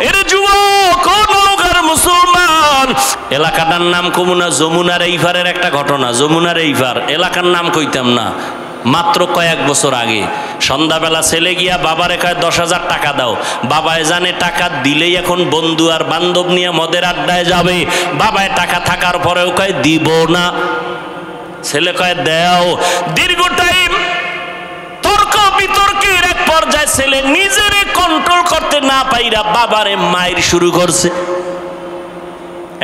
এর যুবক কোন নওগাঁর মুসলমান, এলাকাটার নাম কমুনা যমুনার এইপারের একটা ঘটনা। যমুনার এইপার এলাকার নাম কইতাম না। মাত্র কয়েক বছর আগে সন্ধ্যাবেলা ছেলে গিয়া বাবারে কয় 10,000 টাকা দাও। বাবায় জানে টাকা দিলেই এখন বন্ধু আর বান্ধব নিয়ে মদের আড্ডায় যাবে। বাবায় টাকা থাকার পরেও কয় দিব না, ছেলে কয় দেও। দীর্ঘ টাইম তর্ক বিতর্কের এক পর্যায়ে ছেলে নিজেরে কন্ট্রোল করতে না পাইরা বাবারে মাইর শুরু করছে।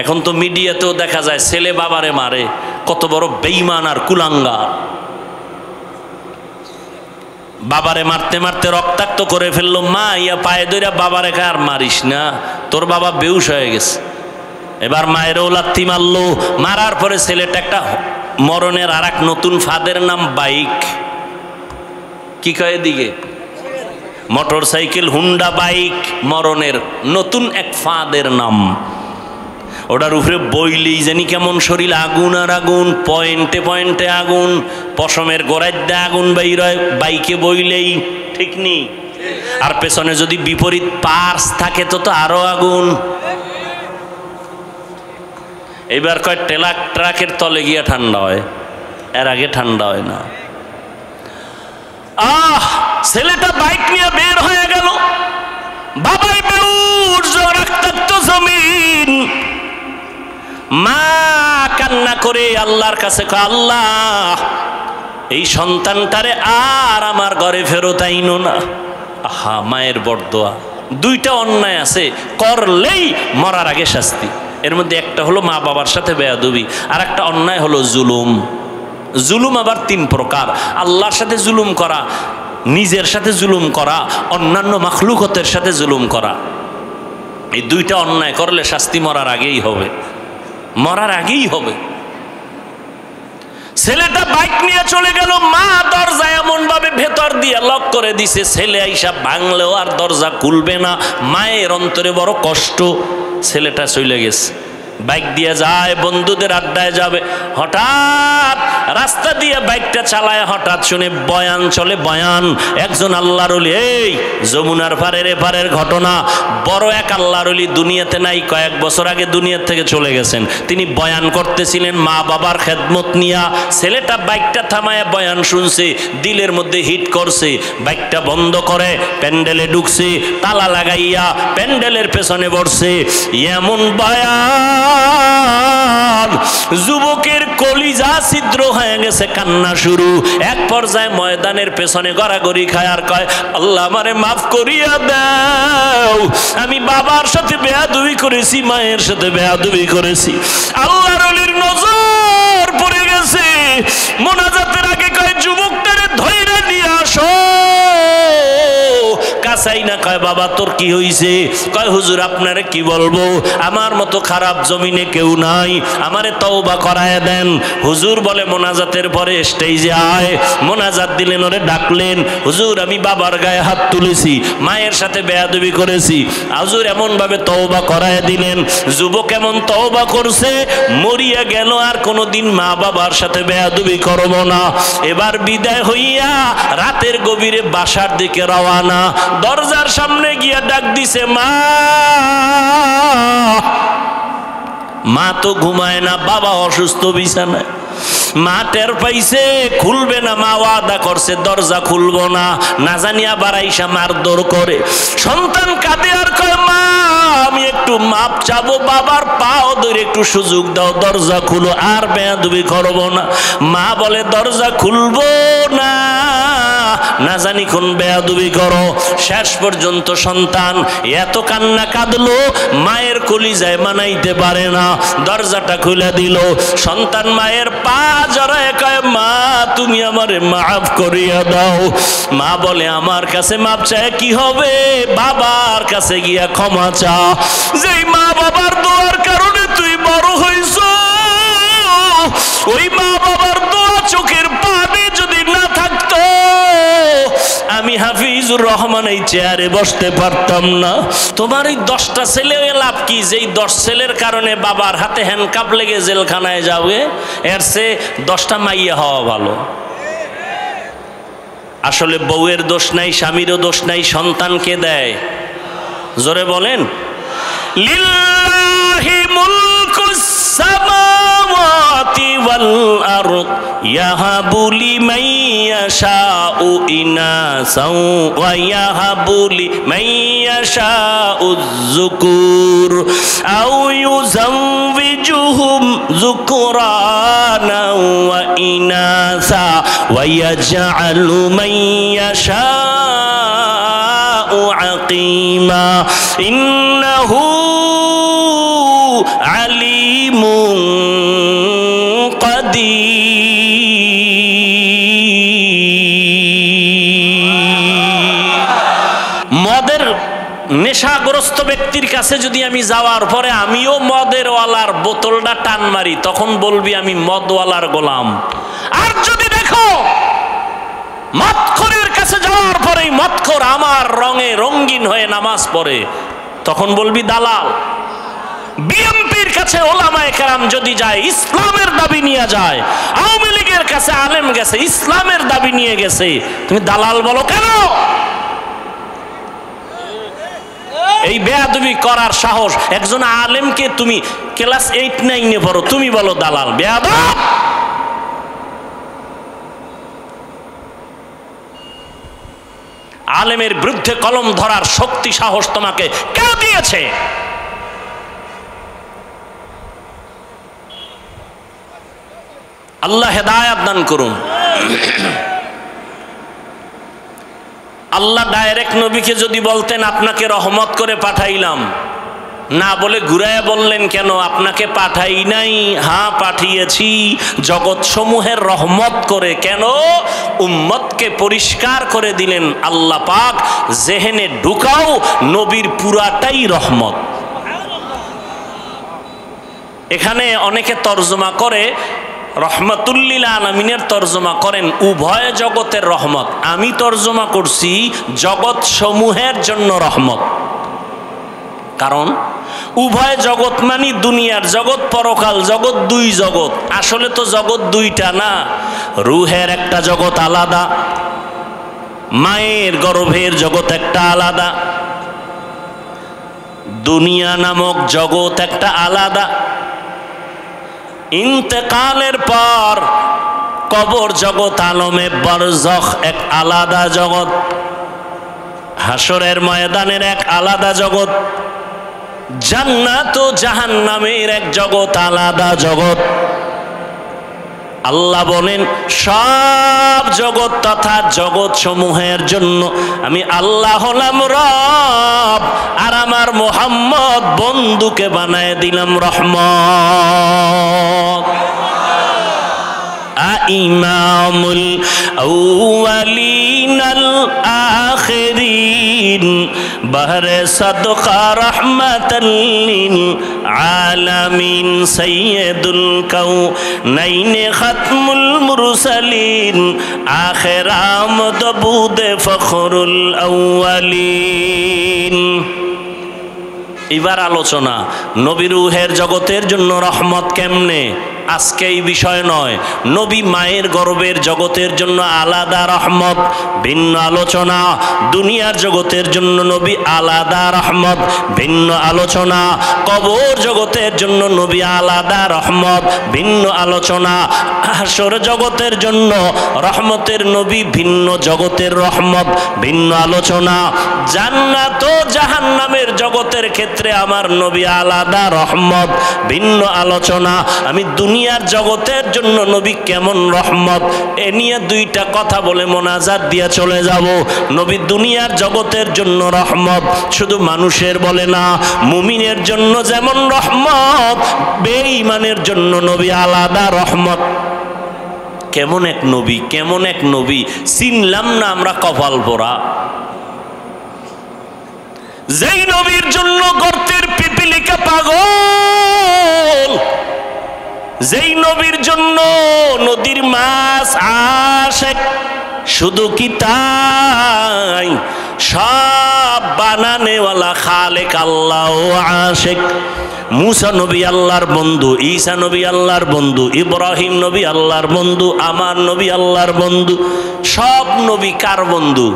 এখন তো মিডিয়াতেও দেখা যায় ছেলে বাবারে মারে, কত বড় বেঈমান আর কুলাঙ্গার। বাবারে মারতে মারতে রক্তাক্ত করে ফেললো। মা ইয়া পায়ে ধইরা বাবারে কয় আর মারিস না, তোর বাবা বেহুশ হয়ে গেছে। এবার মায়েরও লাথি মারলো। মারার পরে ছেলেটা একটা মরণের আর এক নতুন ফাঁদের নাম বাইক। কি কয় এদিকে? মোটর সাইকেল, হুন্ডা বাইক, মরণের নতুন এক ফাঁদের নাম। ওটার উপরে বইলেই জানি কেমন শরীর আগুন আর আগুন, পয়েন্টে পয়েন্টে আগুন, পশমের গোড়ায় দিয়ে আগুন বাইর হয় বাইকে বইলেই, ঠিক নি? আর পেছনে যদি বিপরীত পার্স থাকে তো তো আরো আগুন। এবার কয় ট্রাকের তলে গিয়া ঠান্ডা হয়, এর আগে ঠান্ডা হয় না। ছেলেটা বাইক নিয়ে বের হয়ে গেল। বাবাই বেহুশ, রক্তাক্ত জমিন। মা কান্না করে আল্লাহর কাছে কয়, আল্লাহ এই সন্তানটারে আর আমার ঘরে ফেরত আইনো না। আহা, মায়ের বড়দোয়া। দুইটা অন্যায় আছে, করলেই মরার আগে শাস্তি। এর মধ্যে একটা হলো মা বাবার সাথে বেয়াদবি, আর একটা অন্যায় হলো জুলুম। জুলুম আবার 3 প্রকার। আল্লাহর সাথে জুলুম করা, নিজের সাথে জুলুম করা, অন্যান্য মাখলুকতের সাথে জুলুম করা। এই দুইটা অন্যায় করলে শাস্তি মরার আগেই হবে, মরার আগেই হবে। ছেলেটা বাইক নিয়ে চলে গেল। মা দরজা এমন ভাবে ভেতর দিয়ে লক করে দিছে, ছেলে আইসা ভাঙলেও আর দরজা খুলবে না। মায়ের অন্তরে বড় কষ্ট। ছেলেটা চলে গেছে, বাইক দিয়ে যায়, বন্ধুদের আড্ডায় যাবে। হঠাৎ রাস্তা দিয়ে বাইকটা চালায়, হঠাৎ শুনে বয়ান চলে, বয়ান। একজন আল্লাহর ওলি, এই যমুনার পারের এপারের ঘটনা। বড় এক আল্লাহর ওলি দুনিয়াতে নাই, কয়েক বছর আগে দুনিয়া থেকে চলে গেছেন। তিনি বয়ান করতেছিলেন মা বাবার খেদমত নিয়া। ছেলেটা বাইকটা থামায় বয়ান শুনছে, দিলের মধ্যে হিট করছে। বাইকটা বন্ধ করে প্যান্ডেলে ঢুকছে, তালা লাগাইয়া প্যান্ডেলের পেছনে বসছে। এমন বয়ান, যুবকের কলিজা ছিদ্র হয়ে গেছে, কান্না শুরু। এক পর্যায়ে ময়দানের পেছনে গড়াগড়ি খায় আর কয়, আল্লাহ আমারে মাফ করিয়া দাও, আমি বাবার সাথে বেয়াদবি করেছি, মায়ের সাথে বেয়াদবি করেছি। আল্লাহর ওলির নজর পড়ে গেছে। মোনাজাতের আগে কয়, যুবকটারে ধইরা নিয়ে আসো। কাছাই না, কয় বাবা তোর কি হইছে? কয় হুজুর আপনারে কি বলবো, আমার মতো খারাপ জমিনে কেউ নাই, আমারে তওবা করায় দেন। হুজুর বলে মোনাজাতের পরে স্টেজে আয়। মোনাজাত দিলেন, ওরে ডাকলেন। হুজুর আমি বাবার গায়ে হাত তুলেছি, মায়ের সাথে বেয়াদবি করেছি। হুজুর এমন ভাবে তওবা করায় দিলেন। যুবক এমন তওবা করছে, মরিয়া গেল আর কোনোদিন মা বাবার সাথে বেয়াদবি করব না। এবার বিদায় হইয়া রাতের গভীরে বাসার দিকে রওয়ানা। দরজার সামনে গিয়া ডাক দিছে, মা। মা তো ঘুমায় না, বাবা অসুস্থ বিছানায়। মা টের পাইছে, খুলবে না। মা ওয়াদা করছে দরজা খুলবো না, না জানিয়া বাড়াইসা মারধর করে। সন্তান কাঁদে আর কয়, মা আমি একটু মাপ চাবো, বাবার পাও ধরে একটু সুযোগ দাও, দরজা খুলো, আর বেয়াদবি করবো না। মা বলে দরজা খুলবো না, না জানি কোন বেয়াদবি করো। শেষ পর্যন্ত সন্তান এত কান্না কাঁদলো, মায়ের কলিজায় মানাইতে পারে না, দরজাটা খুলে দিল। সন্তান মায়ের পা জড়ায় কয়, মা তুমি আমারে মাফ করিয়া দাও। মা বলে আমার কাছে মাপ চায় কি হবে, বাবার কাছে গিয়া ক্ষমা চা। যেই মা বাবার দোয়ার কারণে তুই বড় হইছ, ওই মা বাবার দোয়া চোখের পানি যদি না থাকতো, আমি হাফিজুর রহমান এই চেয়ারে বসতে পারতাম না। তোমার এই 10টা ছেলে লাভ কি, যেই 10 ছেলের কারণে বাবার হাতে হ্যান্ডকাপ লেগে জেলখানায় যাবে, এর চেয়ে 10টা মাইয়া হওয়া ভালো। আসলে বউয়ের দোষ নাই, স্বামীরও দোষ নাই, সন্তানকে দেয়। জোরে বলেন, লিল্লাহি মুলকুস সামাওয়াতি ওয়াল আরদ ইয়াহাবু লিমান ইয়াশাউ ইনাসাও ওয়া ইয়াহাবু লিমান ইয়াশাউ যুকুর আও ইউযাওবিজুহুম যুকরানা ওয়া ইনাসা ওয়া ইয়াজআলু মান ইয়াশাউ আকিমা ইন্নাহু আলিমুন মদের নেশাগ্রস্ত ব্যক্তির কাছে যদি আমি যাওয়ার পরে আমিও মদের ওয়ালার বোতলটা টান মারি, তখন বলবি আমি মদওয়ালার গোলাম। আর যদি দেখো মদখোরের কাছে যাওয়ার পরেই মদখোর আমার রঙে রঙিন হয়ে নামাজ পড়ে, তখন বলবি দালাল। বিএনপির কাছে ওলামায়ে কেরাম যদি যায়, ইসলামের দাবি নিয়ে যায়, আওয়ামী লীগের কাছে আলেম গেছে, ইসলামের দাবি নিয়ে গেছে, তুমি দালাল বলো কেন? এই বেয়াদবি করার সাহস একজন আলেমকে, তুমি ক্লাস 8-9 পড়ো, তুমি বলো দালাল, বেয়াদব। আলেমের বিরুদ্ধে কলম ধরার শক্তি সাহস তোমাকে কে দিয়েছে? আল্লাহ হেদায়েত দান করুন। আল্লাহ ডাইরেক্ট নবীকে যদি বলতেন আপনাকে রহমত করে পাঠাইলাম, না বলে ঘুরায় বললেন কেন? আপনাকে পাঠাই নাই, হ্যাঁ পাঠিয়েছি জগৎ সমূহের রহমত করে। কেন? উম্মতকে পরিষ্কার করে দিলেন আল্লাহ পাক, জেহেনে ঢুকাও নবীর পুরাটাই রহমত। এখানে অনেকে তর্জমা করে রহমাতুল্লিল আলামিনের তর্জমা করেন উভয় জগতের রহমত। আমি তর্জমা করছি জগৎ সমূহের জন্য রহমত। কারণ উভয় জগৎ মানে দুনিয়ার জগৎ, পরকাল জগৎ, দুই জগৎ। আসলে তো জগৎ দুইটা না, রুহের একটা জগৎ আলাদা, মায়ের গর্ভের জগৎ একটা আলাদা, দুনিয়া নামক জগৎ একটা আলাদা, ইন্তেকালের পর কবর জগৎ আলমে বরজখ এক আলাদা জগৎ, হাসরের ময়দানের এক আলাদা জগৎ, জান্নাত ও জাহান্নামের এক জগৎ আলাদা জগৎ। আল্লাহ বলেন সব জগৎ তথা জগৎ সমূহের জন্য আমি আল্লাহ হলাম রব, আর আমার মুহাম্মদ বন্ধুকে বানায় দিলাম রহমত। ইমামুল আউয়ালিন আল আখিরিন বহরে সাদকা রহমাতাল লিল আলামিন সাইয়্যিদুল কাউনাইন খাতমুল মুরসালিন আখির আমদ বুদে ফখরুল আউয়ালিন। এবার আলোচনা নবী রূহের জগতের জন্য রহমত কেমনে। আজকে এই বিষয় নয়, নবী মায়ের গর্ভের জগতের জন্য আলাদা রহমত, ভিন্ন আলোচনা। দুনিয়ার জগতের জন্য নবী আলাদা রহমত, ভিন্ন আলোচনা। কবর জগতের জন্য নবী আলাদা রহমত, ভিন্ন আলোচনা। হাসর জগতের জন্য রহমতের নবী, ভিন্ন জগতের রহমত, ভিন্ন আলোচনা। জান্নাত ও জাহান্নামের জগতের ক্ষেত্রে আমার নবী আলাদা রহমত, ভিন্ন আলোচনা। আমি দুনিয়ার জগতের জন্য নবী কেমন রহমত, এ নিয়ে দুইটা কথা বলে মোনাজাত দিয়া চলে যাব। নবী দুনিয়ার জগতের জন্য রহমত, শুধু মানুষের বলে না, মুমিনের জন্য যেমন রহমত, বেঈমানের জন্য নবী আলাদা রহমত। কেমন এক নবী, কেমন এক নবী, চিনলাম না আমরা কপাল পোড়া। যেই নবীর জন্য গর্তের পিপিলিকা পাগল, যেই নবীর জন্য নদীর মাছ আশেক, শুধু কি তাই, সব বানানেওয়ালা খালেক আল্লাহ আশেক। মুসা নবী আল্লাহর বন্ধু, ঈসা নবী আল্লাহর বন্ধু, ইব্রাহিম নবী আল্লাহর বন্ধু, আমার নবী আল্লাহর বন্ধু। সব নবী কার বন্ধু?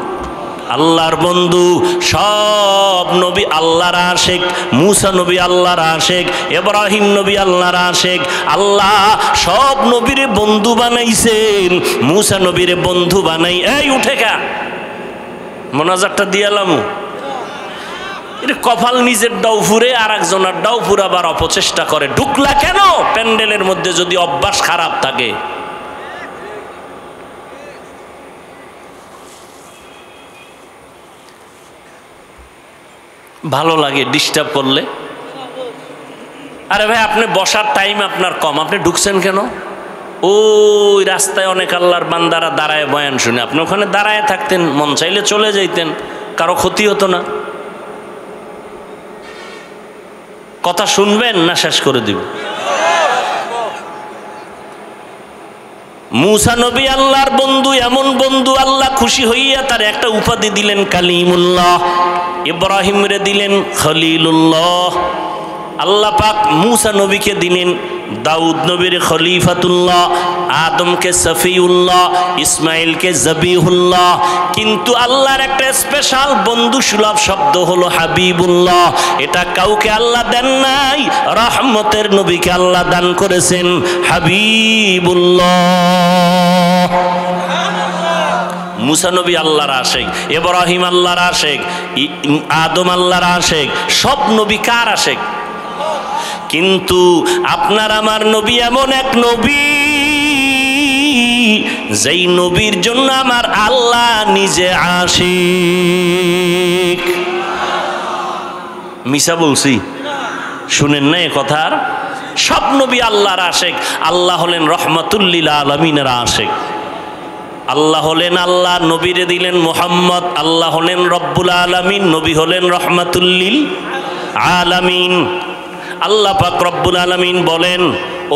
আল্লাহর বন্ধু। সব নবী আল্লাহর আশেক। মুসা নবী আল্লাহর আশেক, ইব্রাহিম নবী আল্লাহর আশেক। আল্লাহ সব নবীরে বন্ধু বানাইছেন। মুসা নবীরে বন্ধু বানাই এই উঠে কা মোনাজাতটা দিয়ালাম। এটা কপাল নিজের ডাউ ফুরে আর একজনের ডাউ ফুরাবার অপচেষ্টা করে। ঢুকলা কেন প্যান্ডেলের মধ্যে যদি অভ্যাস খারাপ থাকে? ভালো লাগে ডিস্টার্ব করলে। আরে ভাই আপনি বসার টাইম আপনার কম, আপনি ঢুকছেন কেন? ওই রাস্তায় অনেক আল্লাহর বান্দারা দাঁড়ায় বয়ান শুনে, আপনি ওখানে দাঁড়ায় থাকতেন, মন চাইলে চলে যাইতেন, কারো ক্ষতি হতো না। কথা শুনবেন না শেষ করে দিব? মুসা নবী আল্লাহর বন্ধু, এমন বন্ধু আল্লাহ খুশি হইয়া তার একটা উপাধি দিলেন কালিমুল্লাহ। ইব্রাহিম রে দিলেন খলিলুল্লাহ। আল্লাহ পাক মুসা নবীকে দিলেন দাউদ নবীর খলিফাতুল্লাহ, আদমকে সফিউল্লাহ, ইসমাইলকে জবিহুল্লাহ। কিন্তু আল্লাহর একটা স্পেশাল বন্ধু সুলভ শব্দ হলো হাবিবুল্লাহ। এটা কাউকে আল্লাহ দেন নাই, রহমতের নবীকে আল্লাহ দান করেছেন হাবিবুল্লাহ। মুসা নবী আল্লাহর আশেক, ইব্রাহিম আল্লাহর আশেক, আদম আল্লাহর আশেক, সব নবী কার আশেক? কিন্তু আপনার আমার নবী এমন এক নবী, যেই নবীর জন্য আমার আল্লাহ নিজে আশিক। মিশা বলছি? শুনেন না এ কথার? সব নবী আল্লাহর আশেক। আল্লাহ হলেন রহমাতুল লিল আলামিনের আশেক। আল্লাহ হলেন আল্লাহ, নবীরে দিলেন মুহাম্মদ। আল্লাহ হলেন রব্বুল আলামিন, নবী হলেন রহমাতুল লিল আলামিন। আল্লাহ পাক রব্বুল আলামিন বলেন,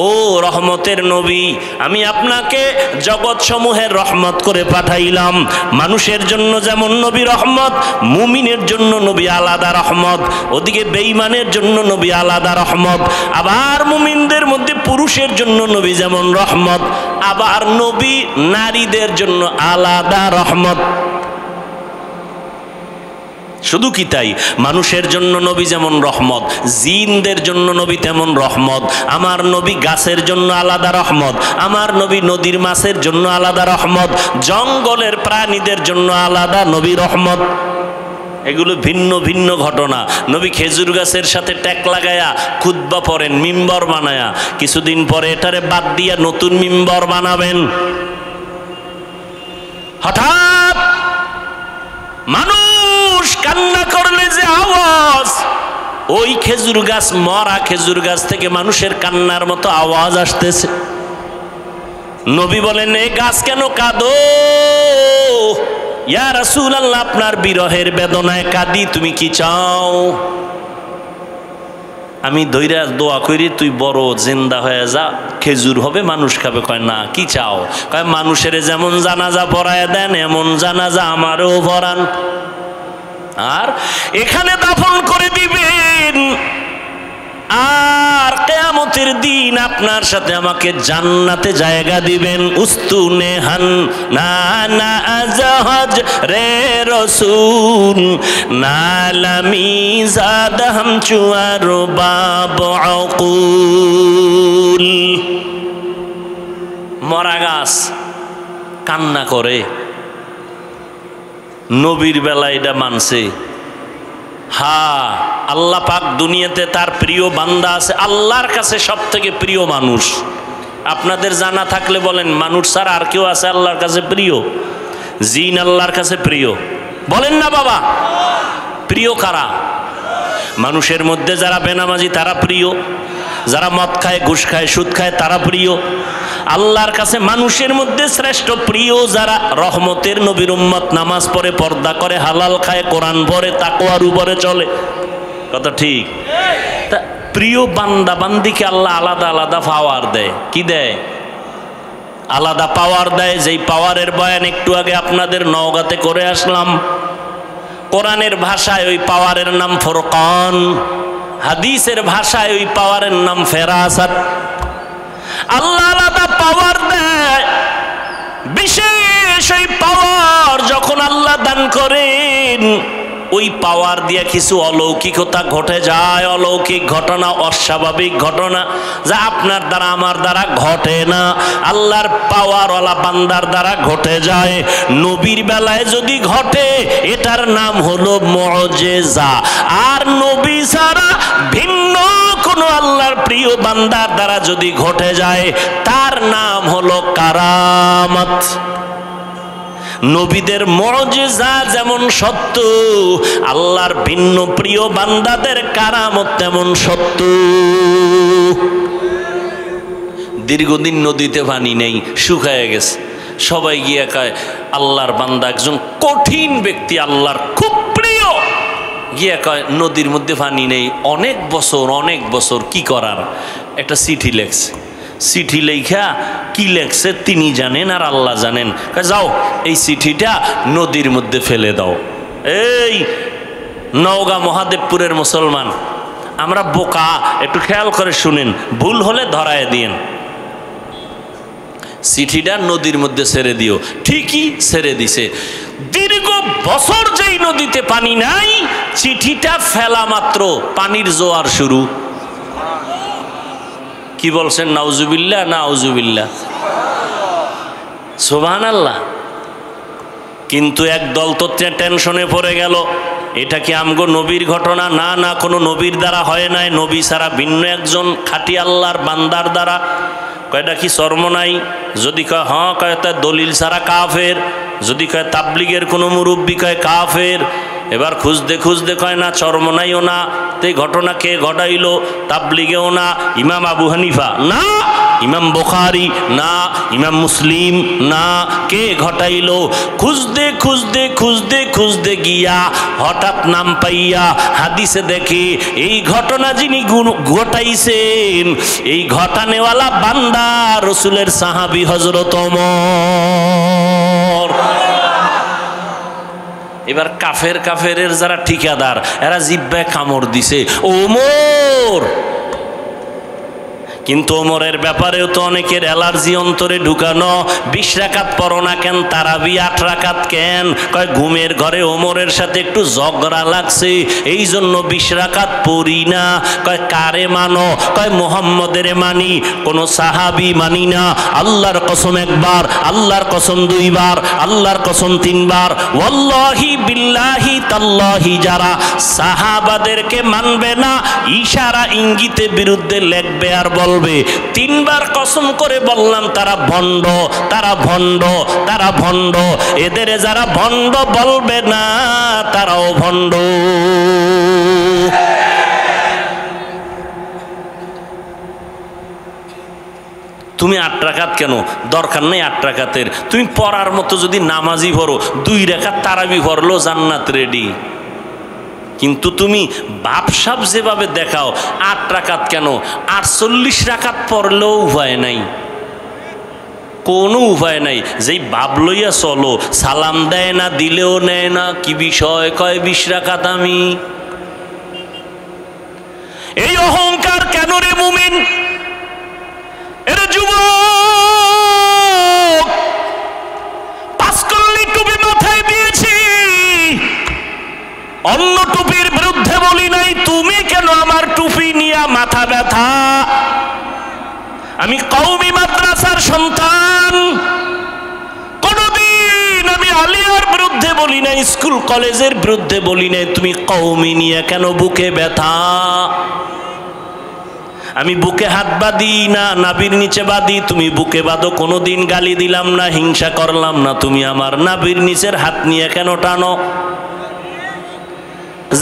ও রহমতের নবী, আমি আপনাকে জগৎ সমূহের রহমত করে পাঠাইলাম। মানুষের জন্য যেমন নবী রহমত, মুমিনের জন্য নবী আলাদা রহমত, ওদিকে বেঈমানের জন্য নবী আলাদা রহমত। আবার মুমিনদের মধ্যে পুরুষের জন্য নবী যেমন রহমত, আবার নবী নারীদের জন্য আলাদা রহমত। শুধু কি তাই, মানুষের জন্য নবী যেমন রহমত, জিনদের জন্য নবী তেমন রহমত। আমার নবী গাছের জন্য আলাদা রহমত, আমার নবী নদীর মাছের জন্য আলাদা রহমত, জঙ্গলের প্রাণীদের জন্য আলাদা নবী রহমত। এগুলো ভিন্ন ভিন্ন ঘটনা। নবী খেজুর গাছের সাথে ট্যাক লাগায়া খুতবা পড়েন, মিম্বর বানায়া। কিছুদিন পরে এটারে বাদ দিয়া নতুন মিম্বর বানাবেন। হঠাৎ মানুষ কান্না করলে যে আওয়াজ, ওই খেজুর গাছ, মরা খেজুর গাছ থেকে মানুষের কান্নার মতো আওয়াজ আসতেছে। নবী বলেন, এই গাছ কেন কাঁদো? ইয়া রাসূলুল্লাহ, আপনার বিরহের বেদনায় কাঁদি, তুমি কি চাও? আমি দইরা দোয়া করি তুই বড় জিন্দা হয়ে যা, খেজুর হবে, মানুষ খাবে। কয় না, কি চাও? কয় মানুষের যেমন জানাজা পড়ায় দেন, এমন জানাজা আমারও পড়ান, আর এখানে দাফন করে দিবেন, আর কিয়ামতের দিন আপনার সাথে আমাকে জান্নাতে জায়গা দিবেন। উস্তুনে হান না না আজহাজ রে রসুল নালামি জাদ হাম চুয়ার বাব আকুল। মরা গাছ কান্না করে, নবীর বেলা এটা মানছে। হ্যাঁ, আল্লাহ পাক দুনিয়াতে তার প্রিয় বান্দা আছে। আল্লাহর কাছে সব থেকে প্রিয় মানুষ। আপনাদের জানা থাকলে বলেন, মানুষ ছাড়া আর কেউ আছে আল্লাহর কাছে প্রিয়? জিন আল্লাহর কাছে প্রিয়? বলেন না বাবা, প্রিয় কারা? মানুষের মধ্যে যারা বেনামাজি তারা প্রিয়, যারা মদ খায়, ঘুষ খায়, সুদ খায় তারা প্রিয়। আল্লাহর কাছে মানুষের মধ্যে শ্রেষ্ঠ প্রিয় যারা রহমতের নবীর উম্মত, নামাজ পড়ে, পর্দা করে, হালাল খায়, কোরআন পড়ে, তাকওয়ার উপরে চলে। কথা ঠিক? তা প্রিয় বান্দা বান্দিকে আল্লাহ আলাদা আলাদা পাওয়ার দেয়। কি দেয়? আলাদা পাওয়ার দেয়। যেই পাওয়ারের বয়ান একটু আগে আপনাদের নওগাঁতে করে আসলাম। কোরআনের ভাষায় ওই পাওয়ারের নাম ফুরকান, হাদিসের ভাষায় ওই পাওয়ারের নাম ফেরাসাত। আল্লাহ আলাদা পাওয়ার দেয়। বিশেষ সেই পাওয়ার যখন আল্লাহ দান করেন, ওই পাওয়ার দিয়ে কিছু অলৌকিকতা ঘটে যায়। অলৌকিক ঘটনা, অস্বাভাবিক ঘটনা যা আপনার দ্বারা আমার দ্বারা ঘটে না, আল্লাহর পাওয়ারওয়ালা বান্দার দ্বারা ঘটে যায়। নবীর বেলায় যদি ঘটে এটার নাম হলো মুজিজা। আর নবী ছাড়া ভিন্ন কোনো আল্লাহর প্রিয় বান্দার দ্বারা যদি ঘটে যায় তার নাম হলো কারামত। নবীদের মুজিজা যেমন সত্য, আল্লাহর ভিন্ন প্রিয় বান্দাদের কারামত তেমন সত্য। দীর্ঘদিন নদীতে পানি নেই, শুকায় গেছে, সবাই গিয়ে কয় আল্লাহর বান্দা একজন কঠিন ব্যক্তি, আল্লাহর খুব প্রিয়, গিয়ে কয় নদীর মধ্যে পানি নেই, অনেক বছর কি করার, একটা চিঠি লেখছে। চিঠি লেখা কি লেখছে তিনি জানেন আর আল্লাহ জানেন। যাও এই চিঠিটা নদীর মধ্যে ফেলে দাও। এই নওগাঁ মহাদেবপুরের মুসলমান, আমরা বোকা, একটু খেয়াল করে শুনেন, ভুল হলে ধরায় দিয়েন। চিঠিটা নদীর মধ্যে ছেড়ে দিও। ঠিকই ছেড়ে দিছে। দীর্ঘ বছর যেই নদীতে পানি নাই, চিঠিটা ফেলা মাত্র পানির জোয়ার শুরু। কি বলছেন? নাউজুবিল্লাহ, নাউজুবিল্লাহ, সুবহানাল্লাহ। কিন্তু একদল তো টেনশনে পড়ে গেল, এটা কি আমগো নবীর ঘটনা? না না, কোনো নবীর দ্বারা হয় নাই, নবী ছাড়া ভিন্ন একজন খাঁটি আল্লাহর বান্দার দ্বারা। কয়টা কি চর্ম নাই? যদি কয় হ্যাঁ, কয় তার দলিল ছাড়া কাফের। যদি কয় তাবলিগের কোনো মুরব্বী কয় কাফের। এবার খুঁজতে কয় না, চর্ম নাইও না। তে ঘটনা কে ঘটাইল? তাবলিগেও না, ইমাম আবু হানিফা না, ইমাম বুখারী না, ইমাম মুসলিম না, কে ঘটাইল? খুঁজতে গিয়া হঠাৎ নাম পাইয়া হাদিসে দেখে এই ঘটনা যিনি ঘটাইছেন, এই ঘটানেওয়ালা বান্দা রসুলের সাহাবী হযরত ওমর। এবার কাফের যারা ঠিকাদার, এরা জিব্বায় কামড় দিছে ওমর। কিন্তু ওমরের ব্যাপারেও তো অনেকের অ্যালার্জি অন্তরে ঢুকানো। 20 রাকাত পড়ো না কেন? তারাবি 8 রাকাত কেন? কয় ঘুমের ঘরে ওমরের সাথে একটু ঝগড়া লাগছে, এই জন্য 20 রাকাত পড়ি না। কয় কারে মানো? কয় মুহাম্মদের মানি, কোন সাহাবী মানি না। আল্লাহর কসম একবার, আল্লাহর কসম 2 বার, আল্লাহর কসম 3 বার, ওয়াল্লাহি বিল্লাহি তাল্লাহি, যারা সাহাবাদেরকে মানবে না, ইশারা ইঙ্গিতে বিরুদ্ধে লেখবে আর বলবে। 3 বার কসম করে বললাম তারা ভণ্ড, তারা ভণ্ড, তারা ভণ্ড। এদের যারা ভণ্ড বলবে না তারাও ভণ্ড। তুমি 8 রাকাত কেন? দরকার নেই 8 রাকাতের। তুমি পড়ার মতো যদি নামাজি পড়ো, 2 রাকাত তারাবি পড়লো, জান্নাত রেডি। কিন্তু তুমি ভাবসাব যেভাবে দেখাও, 8 রাকাত কেন, 48 রাকাত পড়লেও উপায় নাই, কোনো উপায় নাই। যেই ভাব লইয়া চলো, সালাম দেয় না, দিলেও নেয় না, কি বিষয়? কয় 20 রাকাত আমি। এই অহংকার কেন রে মুমিন? এর যুবক, 5 কল্লি টুপি মাথায় দিয়েছি, অন্য টুপির বিরুদ্ধে বলি নাই। তুমি কেন আমার টুপি নিয়ে মাথা ব্যথা? আমি কওমি মাদ্রাসার সন্তান, কোনদিন আমি আলিয়ার বিরুদ্ধে বলি নাই, স্কুল কলেজের বিরুদ্ধে বলি নাই। তুমি কওমি নিয়ে কেন বুকে ব্যথা? আমি বুকে হাত বাঁধি না, নাভির নিচে বাঁধি, তুমি বুকে বাঁধো। কোনোদিন গালি দিলাম না, হিংসা করলাম না, তুমি আমার নাভির নিচের হাত নিয়ে কেন টানো?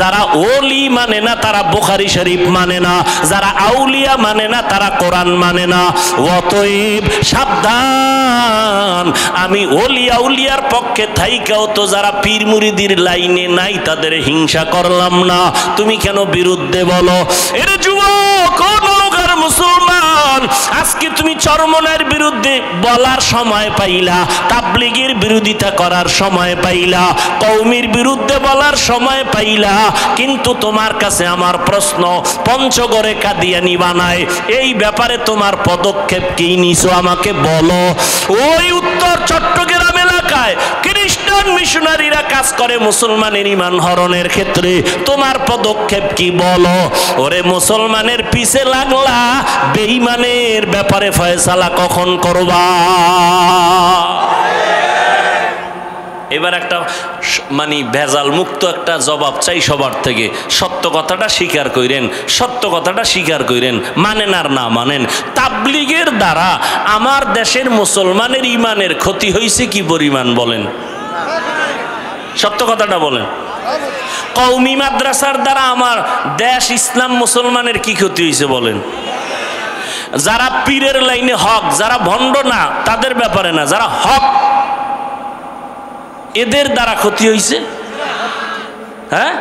যারা ওলি মানে না তারা বুখারী শরীফ মানে না, যারা আউলিয়া মানে না তারা কোরআন মানে না। অতএব সাবধান, আমি ওলি আউলিয়ার পক্ষে থাইকাও তো যারা পীর মুরিদির লাইনে নাই তাদের হিংসা করলাম না, তুমি কেন বিরুদ্ধে বলো? এর যুবক, নওগাঁর মুসলমান, আজকে তুমি চরমনার বিরুদ্ধে বলার সময় পাইলা, তাবলীগের বিরোধিতা করার সময় পাইলা, কওমির বিরুদ্ধে বলার সময় পাইলা। কিন্তু তোমার কাছে আমার প্রশ্ন, পঞ্চগড়ে কাদিয়ানি বানায়, এই ব্যাপারে তোমার পদক্ষেপ কি নিছো আমাকে বলো। ওই উত্তর বছর চট্টগ্রাম এলাকায় খ্রিস্টান মিশনারিরা কাজ করে মুসলমানের ঈমান হরণের ক্ষেত্রে, তোমার পদক্ষেপ কি বলো? ওরে মুসলমানের পিছে লাগলা, বেঈমানের ব্যাপারে ফয়সালা কখন করবা? এবার একটা মানে ভেজাল মুক্ত একটা জবাব চাই সবার থেকে। সত্য কথাটা স্বীকার করেন, সত্য কথাটা স্বীকার করেন, মানেন আর না মানেন। তাবলীগের দ্বারা আমার দেশের মুসলমানের ঈমানের ক্ষতি হয়েছে কি পরিমাণ বলেন? সত্য কথাটা বলেন। কওমি মাদ্রাসার দ্বারা আমার দেশ ইসলাম মুসলমানের কি ক্ষতি হয়েছে বলেন? যারা পীরের লাইনে হক, যারা ভণ্ড না তাদের ব্যাপারে না, যারা হক এদের দ্বারা ক্ষতি হয়েছে। হ্যাঁ,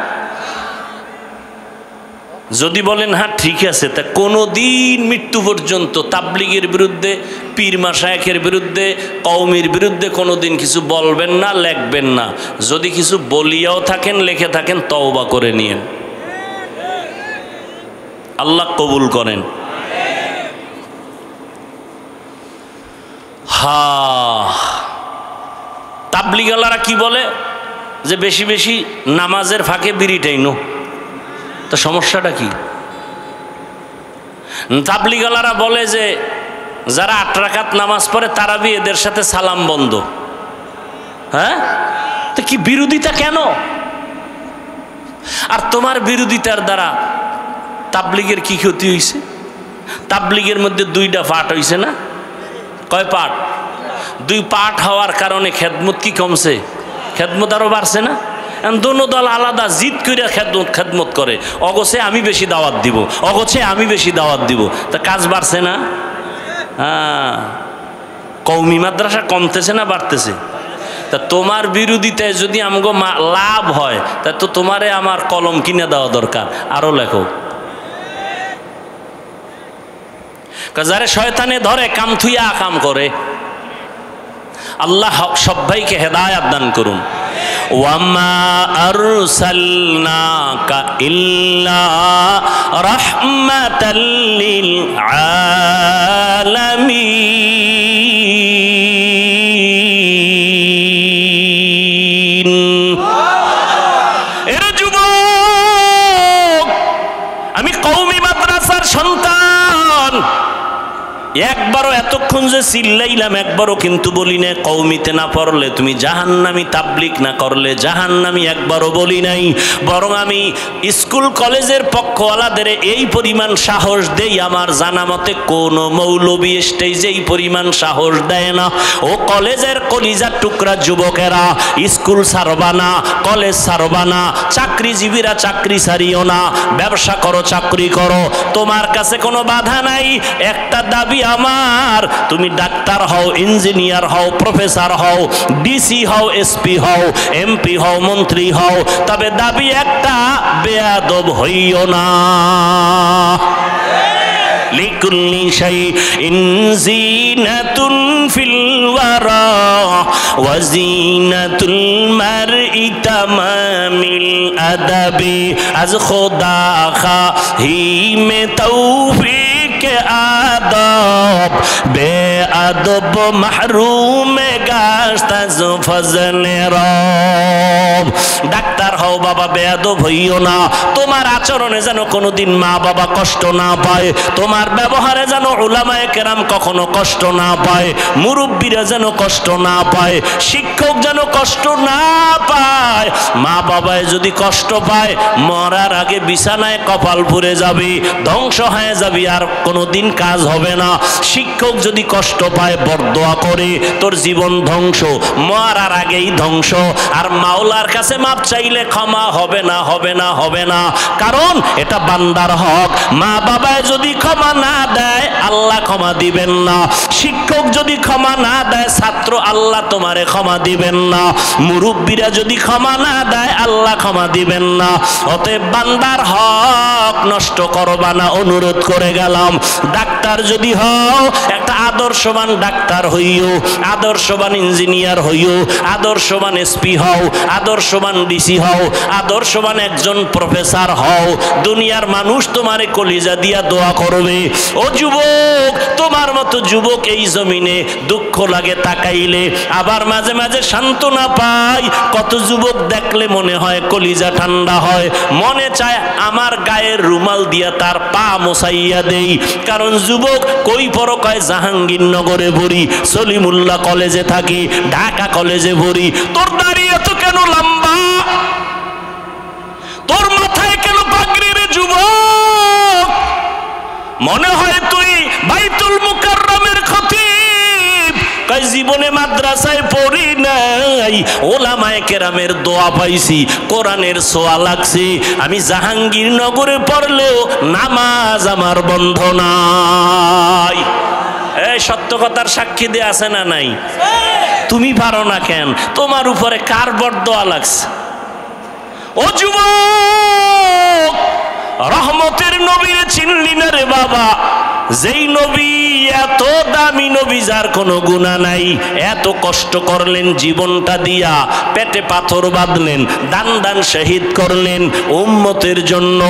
যদি বলেন হ্যাঁ ঠিক আছে, তা কোনোদিন মৃত্যু পর্যন্ত তাবলীগের বিরুদ্ধে, পীর মাশায়েখের বিরুদ্ধে, কওমির বিরুদ্ধে কোনোদিন কিছু বলবেন না, লেখবেন না। যদি কিছু বলিয়াও থাকেন, লিখে থাকেন, তওবা করে নিয়েন, আল্লাহ কবুল করেন। তাবলীগওয়ালারা কি বলে যে বেশি বেশি নামাজের ফাঁকে বিড়ি টাইনো, তো সমস্যাটা কি? তাবলীগওয়ালারা বলে যে যারা 8 রাকাত নামাজ পড়ে তারাবি এদের সাথে সালাম বন্ধ। হ্যাঁ, তো কি বিরোধিতা কেন? আর তোমার বিরোধিতার দ্বারা তাবলীগের কি ক্ষতি হয়েছে? তাবলীগের মধ্যে 2টা পাঠ হয়েছে না? কয় পাঠ? 2 পাঠ হওয়ার কারণে খেদমত কি কমছে? খেদমত আরো বাড়ছে না? দোনো দল আলাদা জিদ করে খেদমত করে, অগোছে আমি বেশি দাওয়াত দিব, অগোছে আমি বেশি দাওয়াত দিব, তা কাজ বাড়ছে না? হ্যাঁ, কওমি মাদ্রাসা কমতেছে না বাড়তেছে? তা তোমার বিরোধিতায় যদি আমগো লাভ হয়, তা তো তোমারে আমার কলম কিনে দেওয়া দরকার, আরো লেখো। যারে শয়তানে ধরে কাম থুইয়া কাম করে। আল্লাহ সবাইকে হেদায়াত দান করুন। ওয়ামা আরসালনাকা ইল্লা রাহমাতাল লিল আলামিন। এর যুবক, আমি কওমি মাদ্রাসার সন্তান, একবারও এতক্ষণ যে চিল্লাইলাম একবারও কিন্তু বলি না কওমিতে না পড়লে তুমি জাহান্নামী, তাবলীগ না করলে জাহান্নামী, একবারও বলি নাই। বরং আমি স্কুল কলেজের পক্ষওয়ালাদের এই পরিমাণ সাহস দেই, আমার জানা মতে কোনো মৌলবী স্টেজে এই পরিমাণ সাহস দেয় না। ও কলেজের কলিজার টুকরা যুবকেরা, স্কুল ছাড়বা না, কলেজ ছাড়বা না, চাকরিজীবীরা চাকরি ছাড়িও না, ব্যবসা করো, চাকরি করো, তোমার কাছে কোনো বাধা নাই। একটা দাবি আমার, তুমি ডাক্তার হও, ইঞ্জিনিয়ার হও, প্রফেসর হও, ডিসি হও, এসপি হও, এমপি হও, মন্ত্রী হও, তবে দাবি একটা, বেয়াদব হইও না। লিকুল্লি শাইইন জিনাতুন ফিল ওয়ারা ওয়া জিনাতুল মারই তামামিল আদাবি। আজ খোদা খাহি মে তৌফিক আদব, বেআদব মাহরুম গাশত আজ ফজলে রব। ডাক্তার হও বাবা, বেয়াদব হইও না। তোমার আচরণে যেন কোনোদিন মা বাবা কষ্ট না পায়, তোমার ব্যবহারে যেন উলামায়ে কেরাম কখনো কষ্ট না পায়, মুরব্বীরা যেন কষ্ট না পায়, শিক্ষক যেন কষ্ট না পায়। মা বাবায় যদি কষ্ট পায়, মরার আগে বিছানায় কপাল পুড়ে যাবে, ধ্বংস হয়ে যাবে, আর কোনোদিন কাজ হবে না। শিক্ষক যদি কষ্ট পায়, বরদোয়া করে, তোর জীবন ধ্বংস, মরার আগেই ধ্বংস। আর মাওলার কাছে মাপ চাইলে ক্ষমা হবে না, হবে না, হবে না, কারণ এটা বান্দার হক। মা বাবায় যদি ক্ষমা না দেয়, আল্লাহ ক্ষমা দিবেন না। শিক্ষক যদি ক্ষমা না দেয়, ছাত্র, আল্লাহ তোমারে ক্ষমা দিবেন না। মুরব্বীরা যদি ক্ষমা না দেয়, আল্লাহ ক্ষমা দিবেন না। অতএব বান্দার হক নষ্ট করবা না, অনুরোধ করে গেলাম। ডাক্তার যদি হও, একটা আদর্শবান ডাক্তার হইও, আদর্শবান ইঞ্জিনিয়ার হইও, আদর্শবান এসপি হও, আদর্শবান ডিসি হও, আদর্শবান একজন প্রফেসর হও, দুনিয়ার মানুষ তোমারে কলিজা দিয়া দোয়া করবে। ও যুবক, তোমার মতো যুবক এই জমিনে দুঃখ লাগে তাকাইলে, আবার মাঝে মাঝে সান্ত্বনা পাই। কত যুবক দেখলে মনে হয় কলিজা ঠান্ডা হয়, মনে চায় আমার গায়ের রুমাল দিয়া তার পা মোছাইয়া দেই। কারণ যুবক কই পড়ো, কয় জাহাঙ্গীরনগরে ভরি, সলিমুল্লাহ কলেজে থাকি, ঢাকা কলেজে ভরি। তোর দাড়ি এত কেন লম্বা, তোর মাথায় কেন পাগড়ি রে যুবক? মনে হয় তুই বাইতুল মুকাররমের খতিব। কই জীবনে মাদ্রাসায় পড়ি নাই, ওলামায়ে কেরামের দোয়া পাইছি, কোরআনের ছোঁয়া লাগছে। আমি জাহাঙ্গীরনগরে পড়লেও নামাজ আমার বন্ধ নাই। এই সত্য কথার সাক্ষী দিয়ে আছে না নাই? তুমি পারো না কেন? তোমার উপরে কার বরদোয়া লাগছে? ও যুবক, রহমতের নবীরে চিনলি না রে বাবা? যেই নবী এত দামি নবী, যার কোনো গুনাহ নাই, এত কষ্ট করলেন জীবনটা দিয়া, পেটে পাথর বাঁধলেন, দান দান শহীদ করলেন উম্মতের জন্য।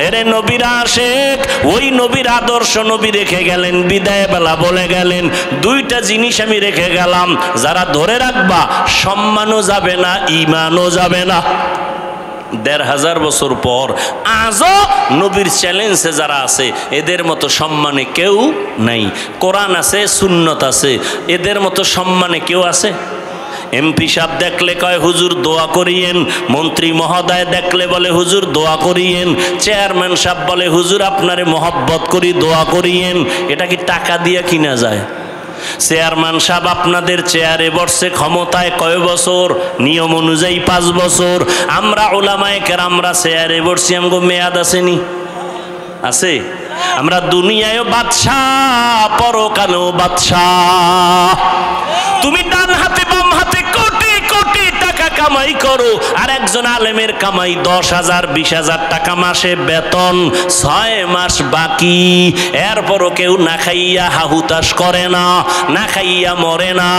এরে নবীর আশেক, ওই নবীর আদর্শ নবী রেখে গেলেন, বিদায় বেলা বলে গেলেন, দুইটা জিনিস আমি রেখে গেলাম, যারা ধরে রাখবা সম্মানও যাবে না, ঈমানও যাবে না। ১৫০০ বছর পর আজও নবীর চ্যালেঞ্জে যারা আছে, এদের মতো সম্মানে কেউ নাই। কোরআন আছে, সুন্নত আছে, এদের মতো সম্মানে কেউ আছে? এমপি সাহেব দেখলে কয় হুজুর দোয়া করিয়েন, মন্ত্রী মহোদয় দেখলে বলে হুজুর দোয়া করিয়েন, চেয়ারম্যান সাহেব বলে হুজুর আপনারে মহব্বত করি দোয়া করিয়েন। এটা কি টাকা দিয়ে কিনা যায়? চেয়ারম্যান সাহেব আপনাদের চেয়ারে বসছে, ক্ষমতায় কয় বছর? নিয়ম অনুযায়ী 5 বছর। আমরা উলামায়ে কেরামরা চেয়ারে বসছি, আমগো মেয়াদ আসেনি? আছে। আমরা দুনিয়ায়ও বাদশাহ, পরকালেও বাদশাহ। তুমি ডান হাতে বাম হাতে কোটি কোটি টাকা কামাই করো, আর একজন আলেমের কামাই 10,000 20,000 টাকা মাসে বেতন, 6 মাস বাকি। এরপরও কেউ না খাইয়া হাহুতাশ করে না, না খাইয়া মরে না।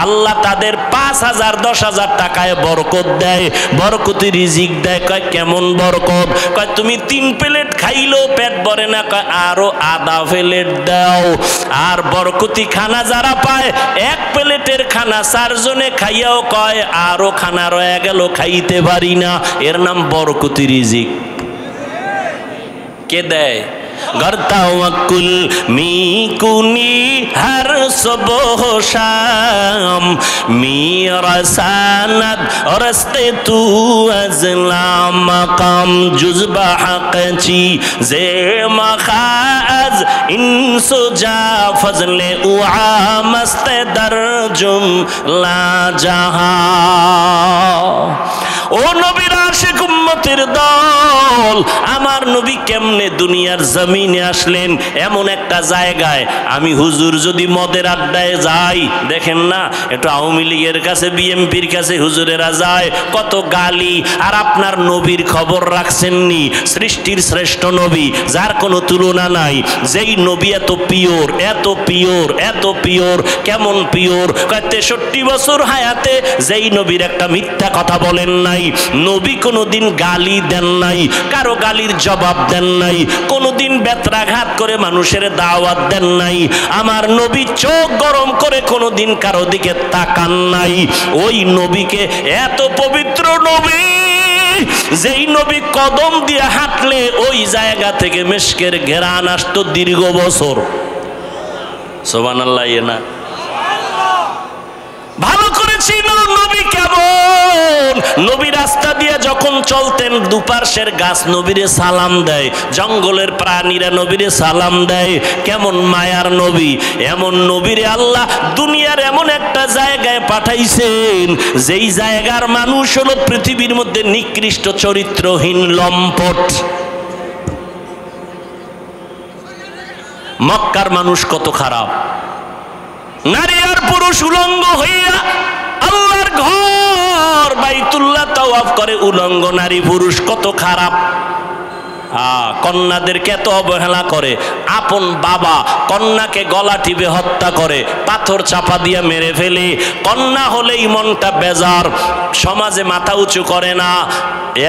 আল্লাহ তাদের 5,000 10,000 টাকায় বরকত দেয়, বরকতি রিজিক দেয়। কয় কেমন বরকত? কয় তুমি 3 প্লেট খাইলেও পেট ভরে না, কয় আরো আধা প্লেট দাও। আর বরকতি খানা যারা পায়, 1 প্লেটের খানা 4 জনে খাইয়াও কয় আরো খানা রয়ে গেল, খাইতে পারি না। এর নাম বরকতি রিজিক। কে দেয়? गर तवक्कुल मी कुनी हर सुबह शाम मेरा सनद रस्ते तू अज़ला मकाम जुज़बा हक़ची ज़े मखाज़ इंसुजा फज़ले उआ मस्त दरजुम ला जहां। ओ नबीर आशिक उम्मतेर दल, आमार नबी केमने दुनियार जमीने आसलेन एमन एकटा जायगाय। आमी हुजूर जदि मদের আড্ডায় যাই, দেখেন না একটু আওয়ামী লীগের কাছে বিএমপির কাছে হুজুরেরা যায়, কত গালি। আর আপনার নবীর খবর রাখছেননি? সৃষ্টির শ্রেষ্ঠ নবী, যার কোনো তুলনা নাই, যেই নবী এত পিওর, এত পিওর, এত পিওর। কেমন পিওর? 63 বছর হায়াতে যেই নবীর একটা মিথ্যা কথা বলেন নাই, নবী কোনোদিন গালি দেন নাই, কারো গালির জবাব দেন নাই, কোনোদিন বেত্রাঘাত করে মানুষের দাওয়াত দেন নাই। আমার নবী চোখ গরম করে কোনোদিন কারো দিকে তাকান নাই। ওই নবীকে, এত পবিত্র নবী, যেই নবী কদম দিয়ে হাঁটলে ওই জায়গা থেকে মিশকের ঘেরান আসতো দীর্ঘ বছর। সুবহানাল্লাহ। না ভালো করে চিনো নবী কেমন। নবী রাস্তা দিয়ে যখন চলতেন, দুপাশের গাছ নবীরে সালাম দেয়, জঙ্গলের প্রাণীরা নবীরে সালাম দেয়। কেমন মায়ার নবী। এমন নবীরে আল্লাহ দুনিয়ার এমন একটা জায়গায় পাঠাইছেন, যেই জায়গার মানুষ হলো পৃথিবীর মধ্যে নিকৃষ্ট চরিত্রহীন লম্পট। মক্কার মানুষ কত খারাপ, নারী আর পুরুষ উলঙ্গ হইয়া আল্লাহর ঘর বাইতুল্লাহ তাওয়াফ করে, উলঙ্গ নারী পুরুষ, কত খারাপ। কন্যাদেরকে এত অবহেলা করে, আপন বাবা কন্যাকে গলা টিপে হত্যা করে, পাথর চাপা দিয়ে মেরে ফেলে। কন্যা হলেই মনটা বেজার, সমাজে মাথা উঁচু করে না,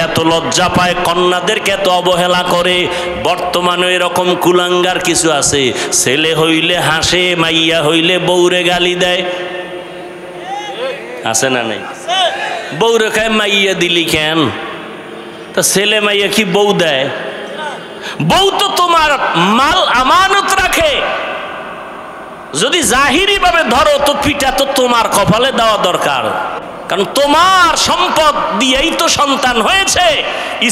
এত লজ্জা পায়, কন্যাদেরকে এত অবহেলা করে। বর্তমানে এরকম কুলাঙ্গার কিছু আছে, ছেলে হইলে হাসে, মাইয়া হইলে বউরে গালি দেয়। আছে না নাই? বউরে খায় মাইয়া দিলি কেন? তা ছেলে মাইয়া কি বউ দেয়? বউ তো তোমার মাল আমানত রাখে, যদি জাহিরি ভাবে ধরো তো পিঠা তো তোমার কপালে দেওয়া দরকার, কারণ তোমার সম্পদ দিয়েই তো সন্তান হয়েছে।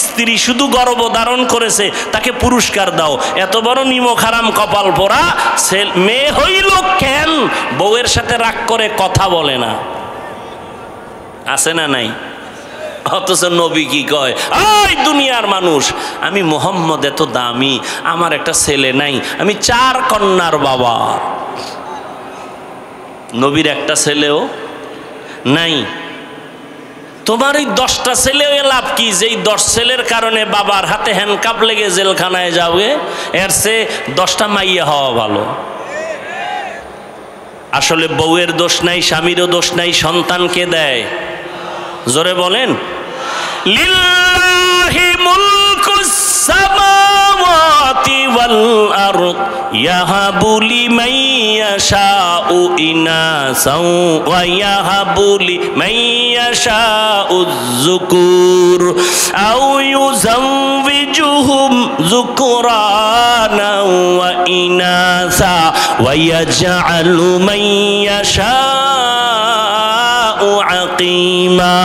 স্ত্রী শুধু গর্ভধারণ করেছে, তাকে পুরস্কার দাও। এত বড় নিমক হারাম কপাল পোড়া মেয়ে হইল কেন? বউয়ের সাথে রাগ করে কথা বলে না। আছে না নাই? অথচ নবী কি কয়, ওই দুনিয়ার মানুষ, আমি মুহাম্মদ এত দামি, আমার একটা ছেলে নাই, আমি 4 কন্যার বাবা। নবীর একটা ছেলেও নাই। তোমার ওই 10টা ছেলে লাভ কি? যেই 10 ছেলের কারণে বাবার হাতে হ্যান্ডকাপ লেগে জেলখানায় যাবে, এর চেয়ে 10টা মাইয়া হওয়া ভালো। আসলে বউয়ের দোষ নাই, স্বামীরও দোষ নাই, সন্তানকে দেয়। জোরে বলেন, লিল্লাহি মুলকুস সামাওয়াতি ওয়াল আরদ ইয়াহাবু লিমান ইয়াশাউ ইনাসাও ওয়া ইয়াহাবু লিমান ইয়াশাউ যুকুর আও ইউযাওবিজুহুম যুকরানা ওয়া ইনাসা ওয়া ইয়াজআলু মান ইয়াশাউ আকিমা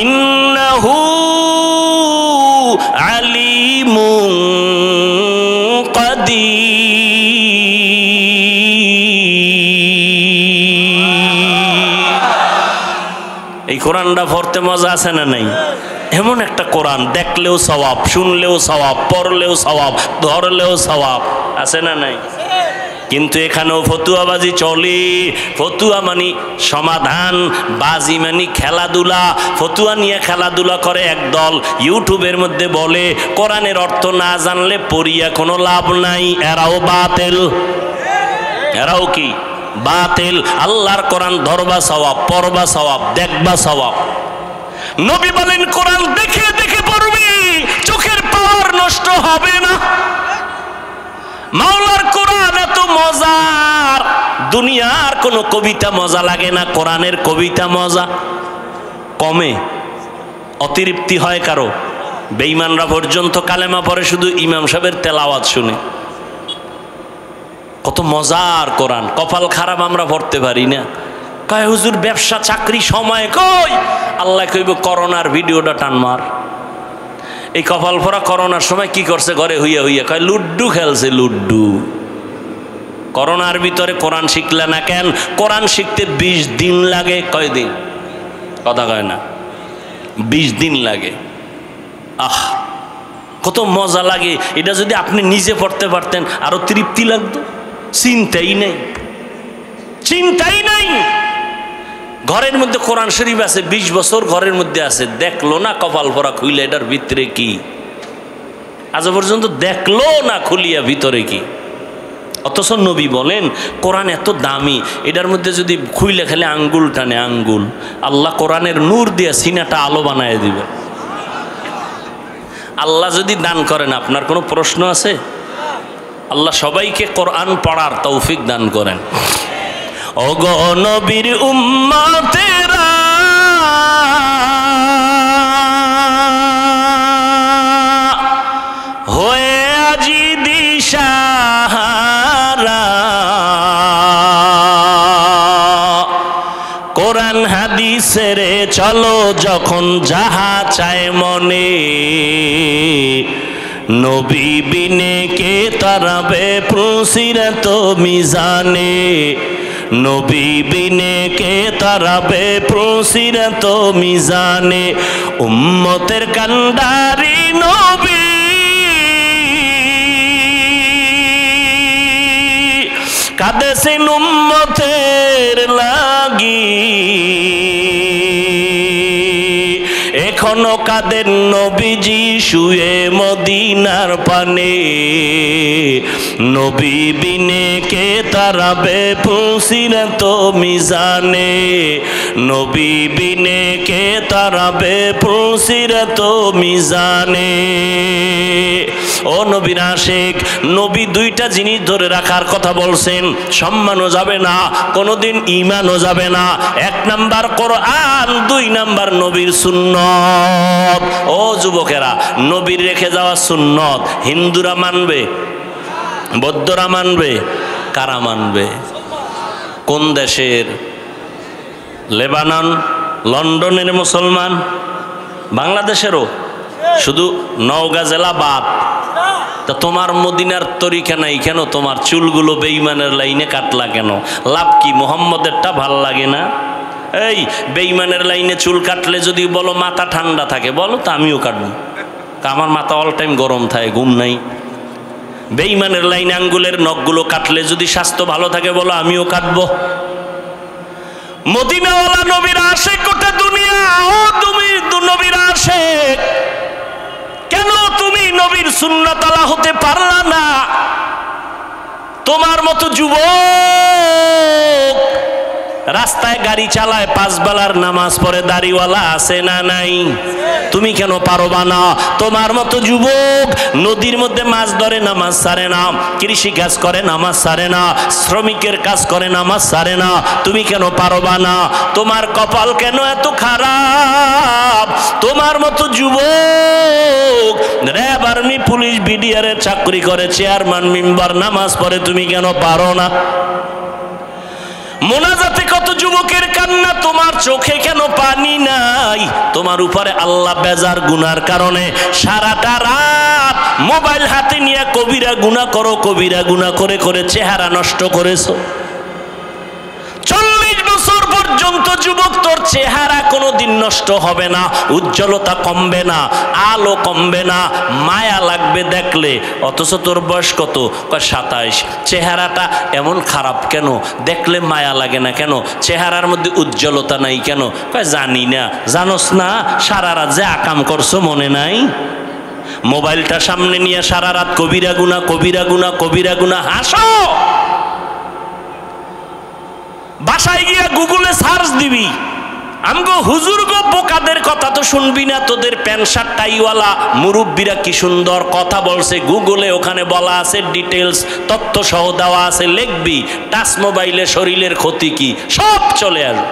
ইন্নাহু আলিমুন কাদির। এই কোরআনটা পড়তে মজা আছে না নাই? এমন একটা কোরআন, দেখলেও সওয়াব, শুনলেও সওয়াব, পড়লেও সওয়াব, ধরলেও সওয়াব। আছে না নাই? কিন্তু এখানেও ফতুয়াবাজি চলে। ফতুয়া মানি সমাধান, বাজি মানি খেলাধুলা। ফতুয়া নিয়ে খেলাধুলা করে একদল, ইউটিউবের মধ্যে বলে কোরআনের অর্থ না জানলে পড়িয়া কোনো লাভ নাই। এরাও বাতিল, এরাও কি বাতিল। আল্লাহর কোরআন ধরবা সওয়াব, পড়বা সওয়াব, দেখবা সওয়াব। নবী বলেন কোরআন দেখে দেখে পড়বি, চোখের পাওয়ার নষ্ট হবে না। মাওলার কোরআন এত মজার, দুনিয়ার কোনো কবিতা মজা লাগে না, কোরআনের কবিতা মজা। কমে অতিরিক্তি হয় কারো। বেঈমানরা পর্যন্ত কালেমা পড়ে শুধু ইমাম সাহেবের তেলাওয়াত শুনে। কত মজার কোরআন। কপাল খারাপ আমরা পড়তে পারি না। কয় হুজুর ব্যবসা চাকরি সময় কই? আল্লাহ কইব করোনার ভিডিওটা টান মার। এই কপাল পরা করোনার সময় কি করছে? ঘরে হইয়া হইয়া কয় লুড্ডু খেলছে, লুড্ডু। করোনার ভিতরে কোরআন শিখলে না কেন? কোরআন শিখতে 20 দিন লাগে। কয় দিন? কথা কয় না, 20 দিন লাগে। আহ, কত মজা লাগে। এটা যদি আপনি নিজে পড়তে পারতেন আরো তৃপ্তি লাগতো। চিন্তাই নেই, চিন্তাই নাই। ঘরের মধ্যে কোরআন শরীফ আছে, 20 বছর ঘরের মধ্যে আছে, দেখলো না কপাল ভরা খুইলে এটার ভিতরে কি। আজ পর্যন্ত দেখলো না খুলিয়া ভিতরে কি। অথচ নবী বলেন কোরআন এত দামি, এটার মধ্যে যদি খুইলে খেলে আঙ্গুল টানে আঙ্গুল, আল্লাহ কোরআনের নূর দিয়ে সিনাটা আলো বানায় দিবে। আল্লাহ যদি দান করেন, আপনার কোনো প্রশ্ন আছে? আল্লাহ সবাইকে কোরআন পড়ার তৌফিক দান করেন। ওগো নবীর উম্মতেরা, হয়ে আজি দিশাহারা, কোরআন হাদিসের চলো যখন যাহা চায় মনে, নবী বিনে কে তারাবে পুসিরত মিজানে, নবী বিনে কে তারাবে পুসিরত মিজানে, উম্মতের কান্ডারি নবী কাঁদেছেন উম্মতের লাগি, এখনো কাঁদেন নবীজি শুয়ে মদিনার পানে, নবী বিনে কে তারাবে ফুলসিরাত মিজানে, নবী বিনে কে তারাবে ফুলসিরাত মিজানে। ও নবীর আশিক, নবী দুইটা জিনিস ধরে রাখার কথা বলছেন, সম্মানও যাবে না, কোনোদিন ঈমানও যাবে না। এক নাম্বার কোরআন, দুই নাম্বার নবীর সুন্নত। ও যুবকেরা, নবীর রেখে যাওয়া সুন্নত হিন্দুরা মানবে, বৌদ্ধরা মানবে, কারা মানবে? কোন দেশের? লেবানন, লন্ডনের মুসলমান, বাংলাদেশেরও, শুধু নওগাঁ জেলা বাদ। তা তোমার মদিনার তরিকা নাই কেন? তোমার চুলগুলো বেঈমানের লাইনে কাটলা কেন? লাভ কি? মুহাম্মদেরটা ভাল লাগে না? এই বেঈমানের লাইনে চুল কাটলে যদি বলো মাথা ঠান্ডা থাকে, বলো তো আমিও কাটবো। আমার মাথা অল টাইম গরম থাকে, ঘুম নাই। বেঈমানের লাইনে আঙ্গুলের নখগুলো কাটলে যদি স্বাস্থ্য ভালো থাকে, বলো আমিও কাটবো। মদিনাওয়ালা নবীর আশিক গোটা দুনিয়া। ও তুমি নবীর আশিক, কেন তুমি নবীর সুন্নাতওয়ালা হতে পারলা না? তোমার মতো যুবক রাস্তায় গাড়ি চালায়, পাঁচ বেলার নামাজ পড়ে, দাড়িওয়ালা আছে না নাই? তুমি কেন পারবা না? তোমার মতো যুবক নদীর মধ্যে মাছ ধরে, নামাজ ছাড়ে না, কৃষি কাজ করে, নামাজ ছাড়ে না, শ্রমিকের কাজ করে, নামাজ ছাড়ে না। তুমি কেন পারবা না? তোমার কপাল কেন এত খারাপ? তোমার মতো যুবক র্যাব, আর্মি, পুলিশ, বিডিআর এর চাকরি করে, চেয়ারম্যান, মেম্বার, নামাজ পড়ে, তুমি কেন পারো না? মোনাজাতে কত যুবকের কান্না, তোমার চোখে কেন পানি নাই? তোমার উপরে আল্লাহ বেজার গুনার কারণে সারাটা রাত মোবাইল হাতে নিয়ে কবিরা গুনাহ করো, কবিরা গুনাহ করে করে চেহারা নষ্ট করেছো। 40 বছর পর্যন্ত যুবক তোর চেহারা কোনোদিন নষ্ট হবে না, উজ্জ্বলতা কমবে না, আলো কমবে না, মায়া লাগবে দেখলে। অথচ তোর বয়স কত? 27। চেহারাটা এমন খারাপ কেন? দেখলে মায়া লাগে না কেন? চেহারার মধ্যে উজ্জ্বলতা নাই কেন? জানি না। জানোস না সারা রাত যে আকাম করছো মনে নাই? মোবাইলটা সামনে নিয়ে সারা রাত কবিরা গুনাহ, কবিরা গুনাহ, কবিরা গুনাহ। হাসো, বাসায় গিয়া গুগলে সার্চ দিবি। আমগো হুজুর গো বোকাদের কথা তো শুনবি না। তোদের প্যান্ট শার্ট টাইওয়ালা মুরব্বীরা কি সুন্দর কথা বলছে, গুগলে ওখানে বলা আছে, ডিটেলস তথ্য সহ দেওয়া আছে, লিখবি। টাচ মোবাইলে শরীরের ক্ষতি কি সব চলে আসবে।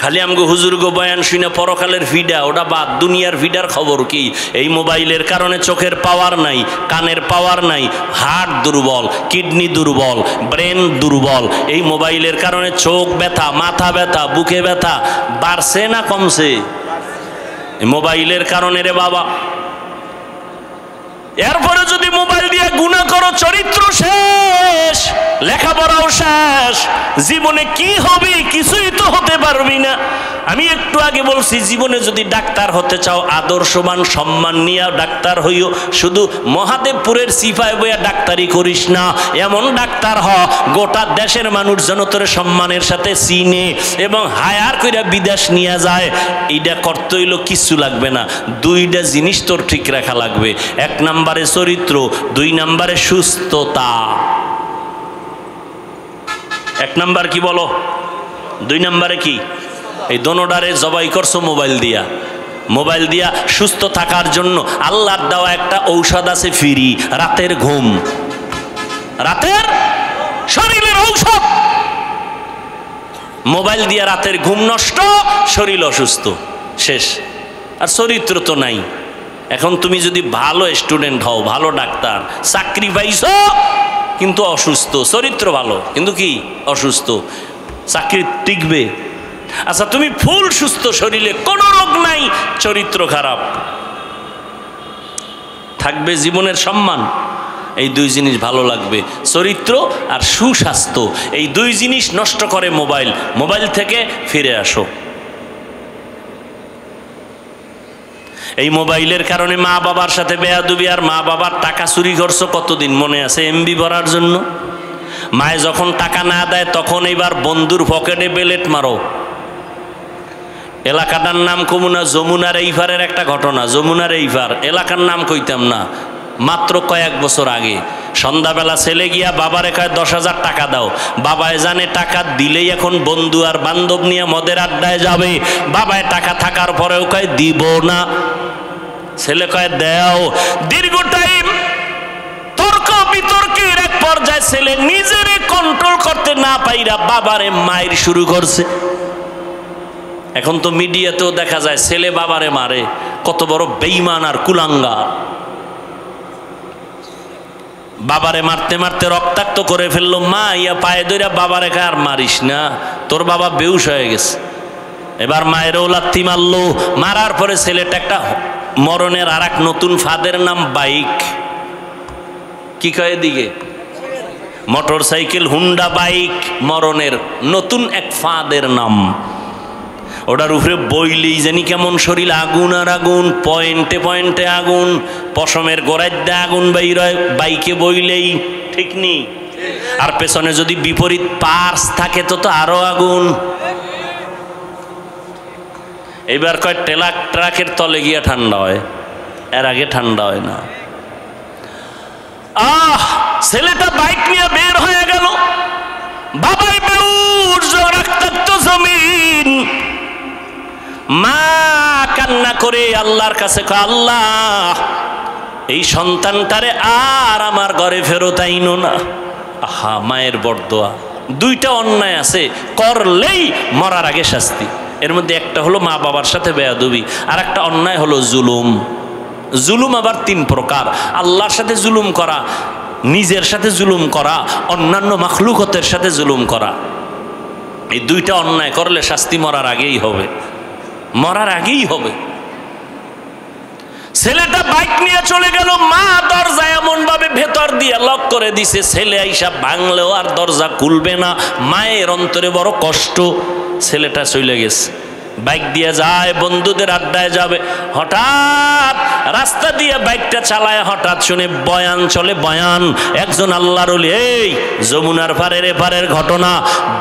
খালি আমগো হুজুর গো বয়ান শুনে পরকালের ভিডা, ওটা বাদ। দুনিয়ার ভিডার খবর কি? এই মোবাইলের কারণে চোখের পাওয়ার নাই, কানের পাওয়ার নাই, হার্ট দুর্বল, কিডনি দুর্বল, ব্রেন দুর্বল। এই মোবাইলের কারণে চোখ ব্যথা, মাথা ব্যথা, বুকে ব্যথা বাড়ছে না কমছে? মোবাইলের কারণে রে বাবা। এরপরে যদি মোবাইল দিয়ে গুনাহ করো, চরিত্র শেষ, লেখাপড়াও শেষ, জীবনে কি হবে? কিছুই তো হতে পারবি না। আমি একটু আগে বলছি, জীবনে যদি ডাক্তার হতে চাও, আদর্শবান সম্মান নিয়ে ডাক্তার হইও। শুধু মহাদেবপুরের সিপাই বইয়া ডাক্তারি করিস না। এমন ডাক্তার হ গোটা দেশের মানুষ যেন তোর সম্মানের সাথে চিনে এবং হায়ার কইরা বিদেশ নিয়ে যায়। এইটা করতে হইলো কিচ্ছু লাগবে না, দুইটা জিনিস তোর ঠিক রাখা লাগবে। এক নম্বরে চরিত্র, দুই নম্বরে সুস্থতা। এক নাম্বার কি বলো, দুই নম্বরে কি? এই দোনোটারে জবাই করছো মোবাইল দিয়া। মোবাইল দিয়া সুস্থ থাকার জন্য আল্লাহর দেওয়া একটা ঔষধ আছে ফ্রি, রাতের ঘুম। রাতের শরীরের ঔষধ। মোবাইল দিয়া রাতের ঘুম নষ্ট, শরীর অসুস্থ, শেষ। আর চরিত্র তো নাই। এখন তুমি যদি ভালো স্টুডেন্ট হও, ভালো ডাক্তার, চাকরি পাইছো কিন্তু অসুস্থ, চরিত্র ভালো কিন্তু কি অসুস্থ, চাকরি টিকবে? আচ্ছা তুমি ফুল সুস্থ, শরীরে কোনো রোগ নাই, চরিত্র খারাপ, থাকবে জীবনের সম্মান? এই দুই জিনিস ভালো লাগবে, চরিত্র আর সুস্বাস্থ্য। এই দুই জিনিস নষ্ট করে মোবাইল। মোবাইল থেকে ফিরে আসো। এই মোবাইলের কারণে মা বাবার সাথে বেয়াদবি, আর মা বাবার টাকা চুরি করছো কতদিন মনে আছে? এমবি ভরার জন্য। মায়ে যখন টাকা না দেয় তখন এবার বন্ধুর পকেটে বেলেট মারো। এলাকাটার নাম কমুনা, যমুনার এইপারের একটা ঘটনা। যমুনার এইপার এলাকার নাম কইতাম না। মাত্র কয়েক বছর আগে সন্ধ্যাবেলা ছেলে গিয়া বাবারে কয় 10,000 টাকা দাও। বাবায় জানে টাকা দিলেই এখন বন্ধু আর বান্ধব নিয়ে মদের আড্ডায় যাবে। বাবায় টাকা থাকার পরেও কয় দিব না। ছেলে কয় দেও। দীর্ঘ টাইম তর্ক বিতর্কের এক পর্যায়ে ছেলে নিজেরে কন্ট্রোল করতে না পাইরা বাবারে মায়ের শুরু করছে। এখন তো মিডিয়াতেও দেখা যায় ছেলে বাবারে মারে। কত বড় বেঈমান আর কুলাঙ্গার। বাবারে মারতে মারতে রক্তাক্ত করে ফেললো। মা ইয়া পায়ে ধরে বাবারে কয় আর মারিস না, তোর বাবা বেহুশ হয়ে গেছে। এবার মায়েরও লাথি মারলো। মারার পরে ছেলেটা একটা মরণের আর এক নতুন ফাঁদের নাম বাইক। কি কয় দিকে মোটর সাইকেল, হুন্ডা বাইক, মরণের নতুন এক ফাঁদের নাম। ওটার উপরে বইলেই জানি কেমন শরীর আগুন আর আগুন, পয়েন্টে পয়েন্টে আগুন, পশমের গোড়ায় দিয়ে আগুন বাইর হয় বাইকে বইলেই, ঠিক নি? আর পেছনে যদি বিপরীত পার্স থাকে তো তো আরো আগুন। এবার কয় ট্রাকের তলে গিয়া ঠান্ডা হয়, এর আগে ঠান্ডা হয় না। ছেলেটা বাইক নিয়ে বের হয়ে গেল। বাবাই বেহুশ, রক্তাক্ত জমিন। মা কান্না করে আল্লাহর কাছে কয়, আল্লাহ এই সন্তানটারে আর আমার ঘরে ফেরত আইনো না। আহা, মায়ের বড়দোয়া। দুইটা অন্যায় আছে, করলেই মরার আগে শাস্তি। এর মধ্যে একটা হলো মা বাবার সাথে বেয়াদবি, আর একটা অন্যায় হলো জুলুম। জুলুম আবার 3 প্রকার। আল্লাহর সাথে জুলুম করা, নিজের সাথে জুলুম করা, অন্যান্য মাখলুকতের সাথে জুলুম করা। এই দুইটা অন্যায় করলে শাস্তি মরার আগেই হবে, মরার আগেই হবে। ছেলেটা বাইক নিয়ে চলে গেল। মা দরজা এমন ভাবে ভেতর দিয়ে লক করে দিছে, ছেলে আইসা ভাঙলেও আর দরজা খুলবে না। মায়ের অন্তরে বড় কষ্ট। ছেলেটা চলে গেছে, বাইক দিয়ে যায়, বন্ধুদের আড্ডায় যাবে। হঠাৎ রাস্তা দিয়ে বাইকটা চালায়, হঠাৎ শুনে বয়ান চলে। বয়ান একজন আল্লাহর ওলি, এই যমুনার পারের এপারের ঘটনা।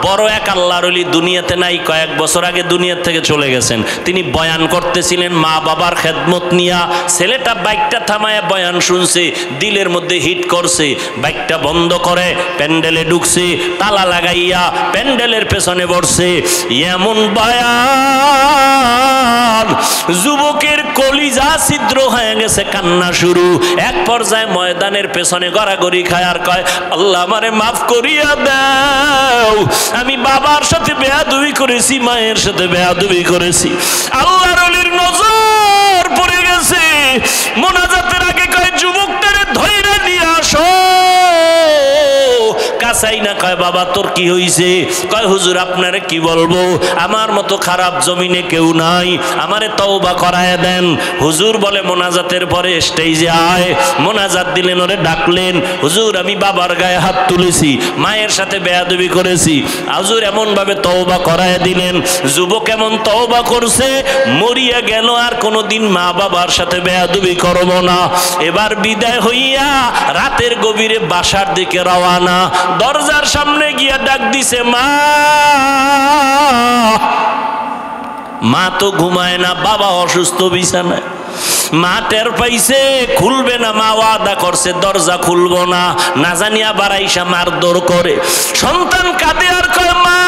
বড় এক আল্লাহর ওলি দুনিয়াতে নাই, কয়েক বছর আগে দুনিয়ার থেকে চলে গেছেন। তিনি বয়ান করতেছিলেন মা বাবার খেদমত নিয়া। ছেলেটা বাইকটা থামায় বয়ান শুনছে, দিলের মধ্যে হিট করছে। বাইকটা বন্ধ করে প্যান্ডেলে ঢুকছে, তালা লাগাইয়া প্যান্ডেলের পেছনে বসছে। এমন বয়ান, যুবকের কলিজা ছিদ্র হয়ে গেছে, কান্না শুরু। এক পর্যায়ে ময়দানের পেছনে গড়াগড়ি খায় আর কয়, আল্লাহ আমারে মাফ করিয়া দাও, আমি বাবার সাথে বেয়াদবি করেছি, মায়ের সাথে বেয়াদবি করেছি। আল্লাহর ওলির নজর পড়ে গেছে। মোনাজাতের আগে কয়, যুবকটারে ধইরা নিয়ে আসো। কাছাই না, কয় বাবা তোর কি হইছে? কয় হুজুর আপনারে কি বলবো, আমার মতো খারাপ জমিনে কেউ নাই, আমারে তওবা করায় দেন। হুজুর বলে মোনাজাতের পরে স্টেজে আয়। মোনাজাত দিলেন, ওরে ডাকলেন। হুজুর আমি বাবার গায়ে হাত তুলেছি, মায়ের সাথে বেয়াদবি করেছি। হুজুর এমন ভাবে তওবা করায় দিলেন। যুবক এমন তওবা করছে, মরিয়া গেল আর কোনোদিন মা বাবার সাথে বেয়াদবি করব না। এবার বিদায় হইয়া রাতের গভীরে বাসার দিকে রওয়ানা। দরজার সামনে গিয়া ডাক দিছে, মা। মা তো ঘুমায় না, বাবা অসুস্থ বিছানায়। মা টের পাইছে, খুলবে না। মা ওয়াদা করছে দরজা খুলবো না, না জানিয়া বাড়াইসা মারধর করে। সন্তান কাঁদে আর কয়, মা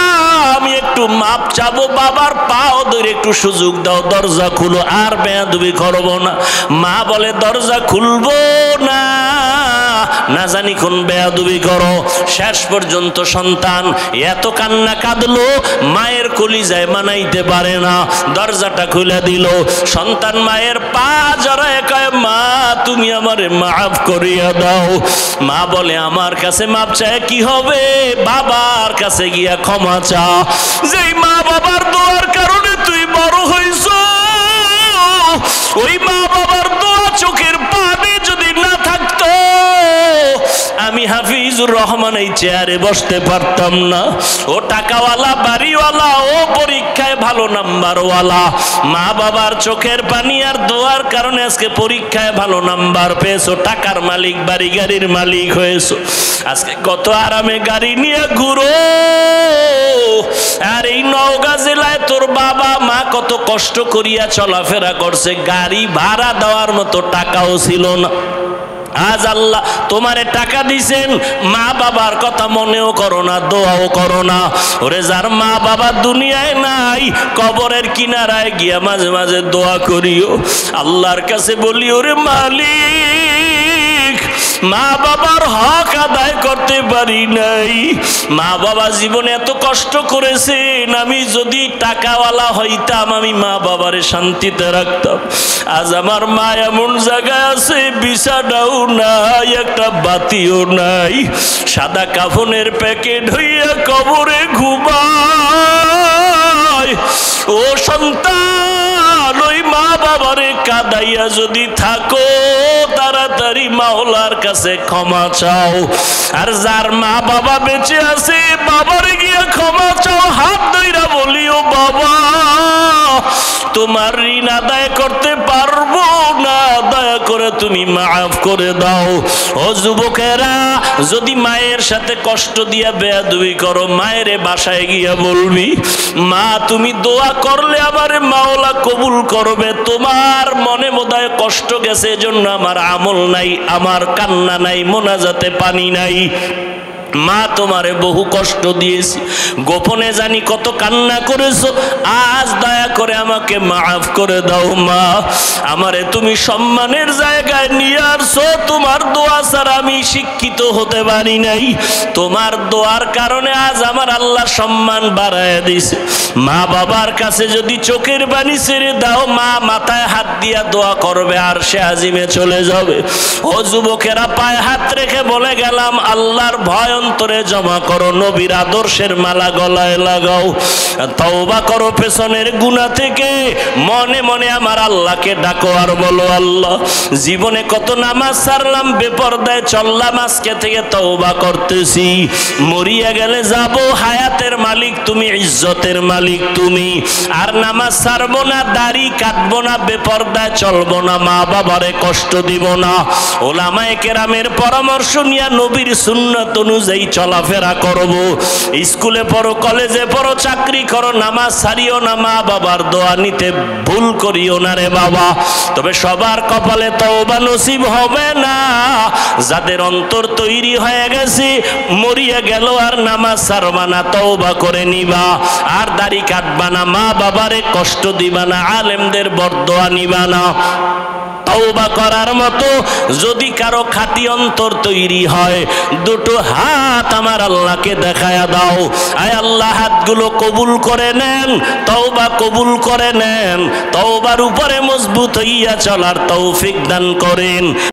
আমি একটু মাপ চাবো, বাবার পাও ধরে একটু সুযোগ দাও, দরজা খুলো, আর বেয়াদবি করবো না। মা বলে দরজা খুলবো না, না জানি কোন বেয়াদবি করো। শেষ পর্যন্ত সন্তান এত কান্না কাঁদলো, মায়ের কলিজায় মানাইতে পারে না, দরজাটা খুলে দিল। সন্তান মায়ের পা জড়ায় কয়, মা তুমি আমারে মাফ করিয়া দাও। মা বলে আমার কাছে মাপ চায় কি হবে, বাবার কাছে গিয়া ক্ষমা চা। যেই মা বাবার দোয়ার কারণে তুই বড় হইছ, ওই মা বাবার দোয়া চোখের পানি যদি না থাকতো, আমি হাফিজুর রহমান এই চেয়ারে বসতে পারতাম না। ও টাকাওয়ালা, বাড়িওয়ালা, ও পরীক্ষায় ভালো নাম্বারওয়ালা। মা বাবার চোখের পানি আর দোয়ার কারণে আজকে পরীক্ষায় ভালো নাম্বার পেয়েছো, টাকার মালিক, বাড়ি গাড়ির মালিক হয়েছো। আজকে কত আরামে গাড়ি নিয়ে ঘুরো। আর এই নওগাঁ জেলায় তোর বাবা মা কত কষ্ট করিয়া চলাফেরা করছে, গাড়ি ভাড়া দেওয়ার মতো টাকাও ছিল না। আজ আল্লাহ তোমারে টাকা দিছেন, মা বাবার কথা মনেও করো না, দোয়াও করো না। ওরে যার মা বাবা দুনিয়ায় নাই, কবরের কিনারায় গিয়া মাঝে মাঝে দোয়া করিও, আল্লাহর কাছে বলি, ওরে মালিক মা বাবার হক আদায় করতে পারি নাই, মা বাবা জীবনে এত কষ্ট করেছেন, আমি যদি টাকাওয়ালা হইতাম আমি মা বাবারে শান্তিতে রাখতাম। আজ আমার মা এমন জায়গায় আছে, বিছানাও নাই, একটা বাতিও নাই, সাদা কাফনের প্যাকেট হইয়া কবরে ঘুমায়। ও সন্তান, ওই মা বাবারে কাঁদাইয়া যদি থাকো, তাড়াতাড়ি মাওলার কাছে ক্ষমা চাও। আর যার মা বাবা বেঁচে আছে, বাবারে গিয়া ক্ষমা চাও, হাত ধইরা বলিও, বাবা তোমার ঋণ আদায় করতে পারবো না, দয়া করে তুমি মাফ করে দাও। ও যুবকেরা, যদি মায়ের সাথে কষ্ট দিয়া বেয়াদবি করো, মায়ের বাসায় গিয়া বলবি, মা তুমি দোয়া করলে আমারে মাওলা কবুল করবে, তোমার মনে বোধহয় কষ্ট গেছে, এজন্য আমার আমল নাই, আমার কান্না নাই, মোনাজাতে পানি নাই। মা তোমারে বহু কষ্ট দিয়েছি, গোপনে জানি কত কান্না করেছো, আজ দয়া করে আমাকে মাফ করে দাও। মা আমারে তুমি সম্মানের জায়গায় নিয়ে আসছো, তোমার দোয়া ছাড়া আমি শিক্ষিত হতে পারি নাই, তোমার দোয়ার কারণে আজ আমার আল্লাহ সম্মান বাড়ায় দিছে। মা বাবার কাছে যদি চোখের পানি ছেড়ে দাও, মা মাথায় হাত দিয়া দোয়া করবে, আর সে আজিমে চলে যাবে। ও যুবকেরা, পায়ে হাত রেখে বলে গেলাম, আল্লাহর ভয় অন্তরে জমা করো, নবীর আদর্শের মালা গলায় লাগাও, তওবা করো পেছনের গুনাহ থেকে, মনে মনে আমার আল্লাহকে ডাকো আর বলো, আল্লাহ জীবনে কত নামাজ ছাড়লাম, বেপরদায় চললাম, আজকে থেকে তওবা করতেছি, মরিয়া গেলে যাব, হায়াতের মালিক তুমি, ইজ্জতের মালিক তুমি, আর নামাজ ছাড়বো না, দাড়ি কাটবো না, বেপরদায় চলবো না, মা বাবারে কষ্ট দিব না। ওলামায়ে কেরামের পরামর্শ নিয়ে নবীর সুন্নাত অনুযায়ী চলাফেরা করব। স্কুলে পড়ো, কলেজে পড়ো, চাকরি করো, নামাজ ছাড়িও না, মা বাবার দোয়া নিতে ভুল করিও না রে বাবা। তবে সবার কপালে তওবা নসিব হবে না, যাদের অন্তর তৈরি হয়ে গেছে, মরিয়া গেল আর নামাজ ছাড়বা না, তওবা করে নিবা, আর দাড়ি কাটবা না, মা বাবারে কষ্ট দিবা না, আলেমদের বরদোয়া নিবা না। তওবা করার মতো যদি কারো খাঁটি অন্তর তৈরি হয়, দুটো হাত আমার আল্লাহকে দেখায়া দাও। আয় আল্লাহ, হাতগুলো কবুল করে নেন, তওবা কবুল করে নেন, তওবার উপরে মজবুত হইয়া চলার তৌফিক দান করেন।